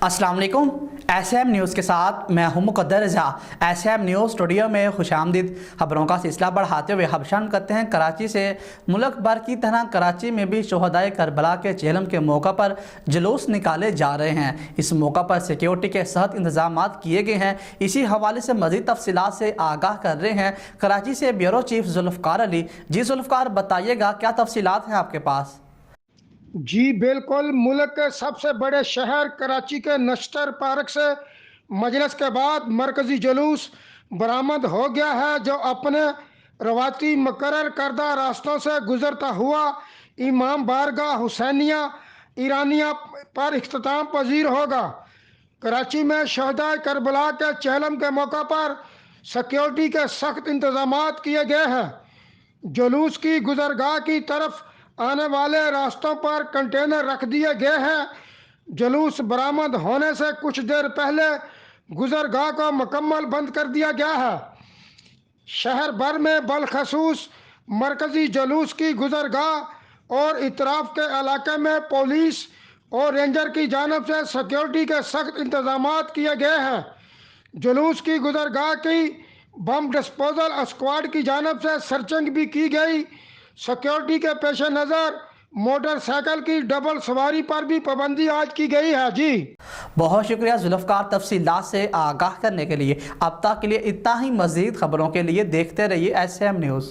अस्सलाम वालेकुम। SM news के साथ मैं हूं मुक़द्दर रज़ा। SM न्यूज़ स्टूडियो में खुशामदीद। खबरों का सिलसिला बढ़ाते हुए हबशान करते हैं कराची से। मुल्क भर की तरह कराची में भी शोहदाए करबला के चेहलम के मौका पर जुलूस निकाले जा रहे हैं। इस मौका पर सिक्योरिटी के सख्त इंतजाम किए गए हैं। इसी हवाले से मज़ीद तफसीलात से आगाह कर रहे हैं कराची से ब्यूरो चीफ जुल्फ़कार अली। जी जुल्फ़कार, बताइएगा क्या तफसीलात हैं आपके पास? जी बिल्कुल, मुल्क के सबसे बड़े शहर कराची के नश्तर पार्क से मजलिस के बाद मरकजी जुलूस बरामद हो गया है, जो अपने रवाती मुकर्रर करदा रास्तों से गुजरता हुआ इमाम बारगाह हुसैनिया ईरानिया पर इख्तिताम पजीर होगा। कराची में शहदाए करबला के चहलम के मौका पर सिक्योरिटी के सख्त इंतजाम किए गए हैं। जुलूस की गुजरगाह की तरफ आने वाले रास्तों पर कंटेनर रख दिए गए हैं। जुलूस बरामद होने से कुछ देर पहले गुजरगाह को मुकम्मल बंद कर दिया गया है। शहर भर में बलखसूस मरकजी जुलूस की गुजरगाह और इतराफ के इलाके में पुलिस और रेंजर की जानब से सिक्योरिटी के सख्त इंतजाम किए गए हैं। जुलूस की गुजरगाह की बम डिस्पोजल स्क्वाड की जानब से सर्चिंग भी की गई। सिक्योरिटी के पेश नज़र मोटरसाइकिल की डबल सवारी पर भी पाबंदी आज की गई है। जी बहुत शुक्रिया जुल्फ़कार, तफसीलात से आगाह करने के लिए। अब तक के लिए इतना ही। मज़ीद खबरों के लिए देखते रहिए SM न्यूज़।